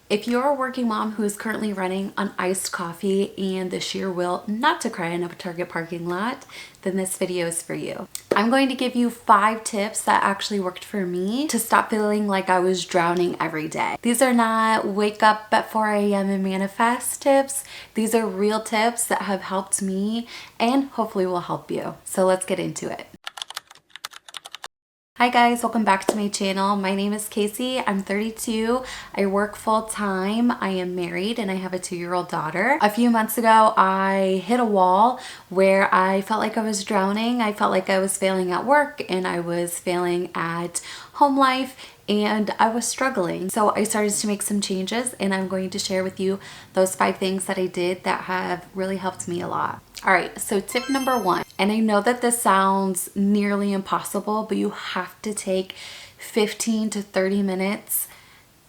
If you're a working mom who is currently running on iced coffee and the sheer will not to cry in a Target parking lot, then this video is for you. I'm going to give you 5 tips that actually worked for me to stop feeling like I was drowning every day. These are not wake up at 4 a.m. and manifest tips. These are real tips that have helped me and hopefully will help you. So let's get into it. Hi guys, welcome back to my channel. My name is Casey. I'm 32. I work full-time. I am married and I have a 2-year-old daughter. A few months ago, I hit a wall where I felt like I was drowning. I felt like I was failing at work and I was failing at home life and I was struggling. So I started to make some changes and I'm going to share with you those 5 things that I did that have really helped me a lot. All right, so tip number 1, and I know that this sounds nearly impossible, but you have to take 15 to 30 minutes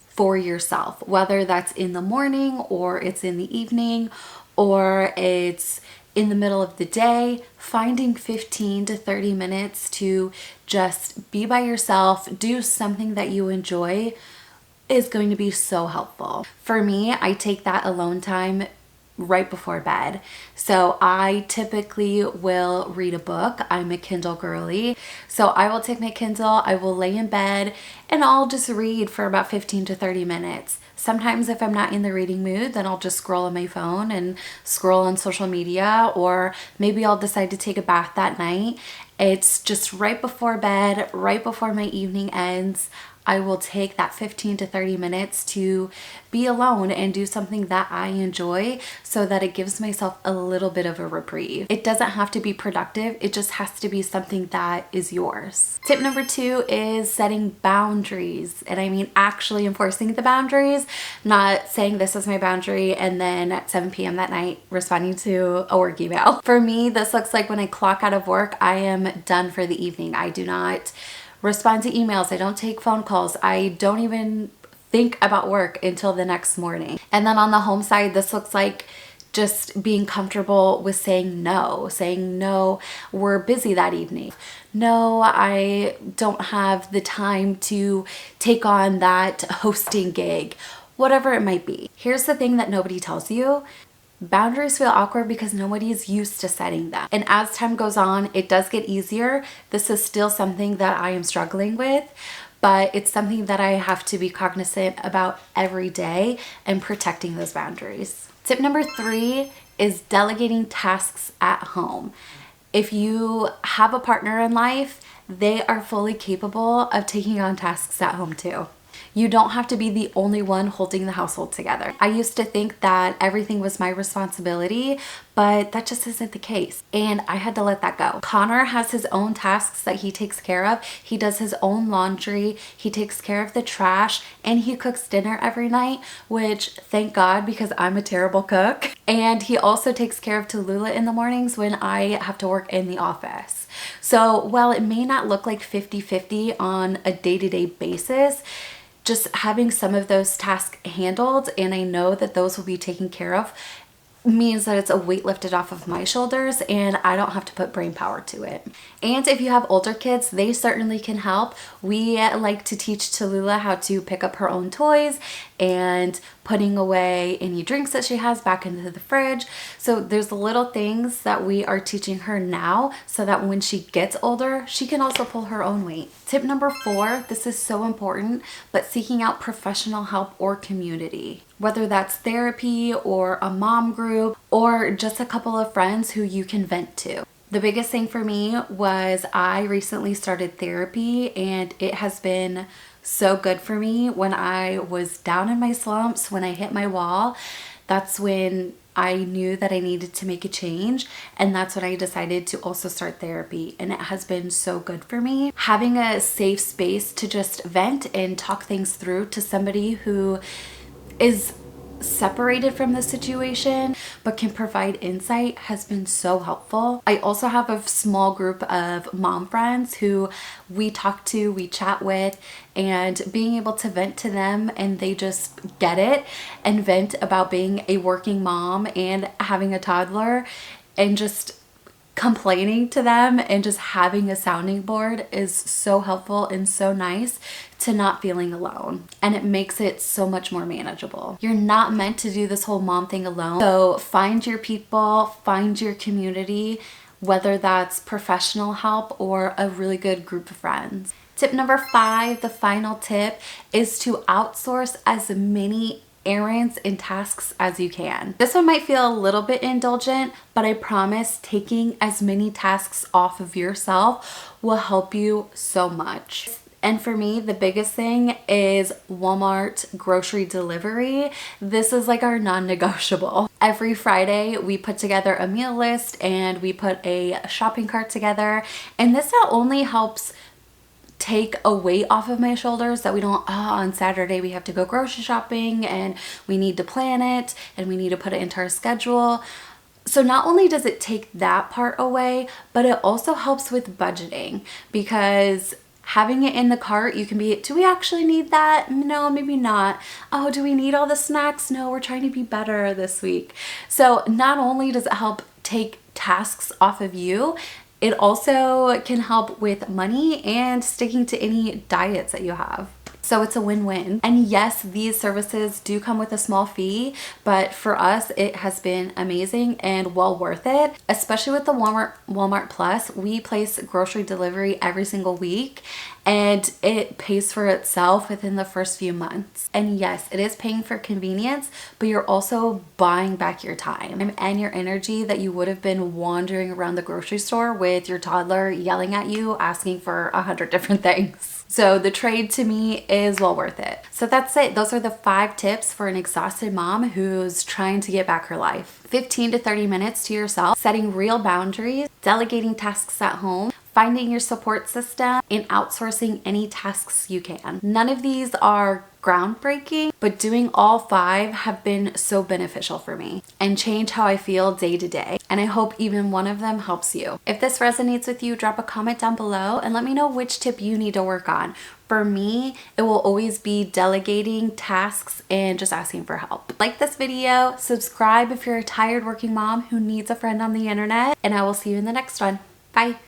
for yourself, whether that's in the morning or it's in the evening or it's in the middle of the day. Finding 15 to 30 minutes to just be by yourself, do something that you enjoy is going to be so helpful. For me, I take that alone time right before bed. So I typically will read a book. I'm a Kindle girly. So I will take my Kindle, I will lay in bed and I'll just read for about 15 to 30 minutes. Sometimes if I'm not in the reading mood, then I'll just scroll on my phone and scroll on social media, or maybe I'll decide to take a bath that night. It's just right before bed, right before my evening ends. I will take that 15 to 30 minutes to be alone and do something that I enjoy so that it gives myself a little bit of a reprieve. It doesn't have to be productive. It just has to be something that is yours. Tip number 2 is setting boundaries. And I mean actually enforcing the boundaries, not saying this is my boundary and then at 7 p.m. that night responding to a work email. For me, this looks like when I clock out of work, I am done for the evening. I do not respond to emails. I don't take phone calls. I don't even think about work until the next morning. And then on the home side, this looks like just being comfortable with saying no, we're busy that evening. No, I don't have the time to take on that hosting gig, whatever it might be. Here's the thing that nobody tells you. Boundaries feel awkward because nobody is used to setting them. And as time goes on, it does get easier. This is still something that I am struggling with, but it's something that I have to be cognizant about every day and protecting those boundaries. Tip number 3 is delegating tasks at home. If you have a partner in life, they are fully capable of taking on tasks at home too. You don't have to be the only one holding the household together. I used to think that everything was my responsibility, but that just isn't the case. And I had to let that go. Connor has his own tasks that he takes care of. He does his own laundry, he takes care of the trash, and he cooks dinner every night, which thank God, because I'm a terrible cook. And he also takes care of Tallulah in the mornings when I have to work in the office. So while it may not look like 50-50 on a day-to-day basis, just having some of those tasks handled, and I know that those will be taken care of, means that it's a weight lifted off of my shoulders and I don't have to put brain power to it. And if you have older kids, they certainly can help. We like to teach Tallulah how to pick up her own toys and putting away any drinks that she has back into the fridge. So there's little things that we are teaching her now so that when she gets older, she can also pull her own weight. Tip number 4, this is so important, but seeking out professional help or community. Whether that's therapy or a mom group or just a couple of friends who you can vent to. The biggest thing for me was I recently started therapy and it has been so good for me. When I was down in my slumps, when I hit my wall, that's when I knew that I needed to make a change, and that's when I decided to also start therapy, and it has been so good for me. Having a safe space to just vent and talk things through to somebody who is separated from the situation but can provide insight has been so helpful. I also have a small group of mom friends who we talk to, we chat with, and being able to vent to them and they just get it and vent about being a working mom and having a toddler and just complaining to them and just having a sounding board is so helpful and so nice to not feeling alone. And it makes it so much more manageable. You're not meant to do this whole mom thing alone. So find your people, find your community, whether that's professional help or a really good group of friends. Tip number 5, the final tip, is to outsource as many errands and tasks as you can. This one might feel a little bit indulgent, but I promise taking as many tasks off of yourself will help you so much. And for me, the biggest thing is Walmart grocery delivery. This is like our non-negotiable. Every Friday, we put together a meal list and we put a shopping cart together. And this not only helps take a weight off of my shoulders that we don't, on Saturday we have to go grocery shopping and we need to plan it and we need to put it into our schedule. So not only does it take that part away, but it also helps with budgeting, because having it in the cart, you can be, do we actually need that? No, maybe not. Oh, do we need all the snacks? No, we're trying to be better this week. So not only does it help take tasks off of you, it also can help with money and sticking to any diets that you have. So it's a win-win. And yes, these services do come with a small fee, but for us, it has been amazing and well worth it. Especially with the Walmart Plus, we place grocery delivery every single week and it pays for itself within the first few months. And yes, it is paying for convenience, but you're also buying back your time and your energy that you would have been wandering around the grocery store with your toddler yelling at you, asking for 100 different things. So the trade to me is well worth it. So that's it. Those are the 5 tips for an exhausted mom who's trying to get back her life. 15 to 30 minutes to yourself, setting real boundaries, delegating tasks at home, finding your support system, and outsourcing any tasks you can. None of these are groundbreaking, but doing all 5 have been so beneficial for me and change how I feel day to day. And I hope even one of them helps you. If this resonates with you, drop a comment down below and let me know which tip you need to work on. For me, it will always be delegating tasks and just asking for help. Like this video, subscribe if you're a tired working mom who needs a friend on the internet, and I will see you in the next one. Bye.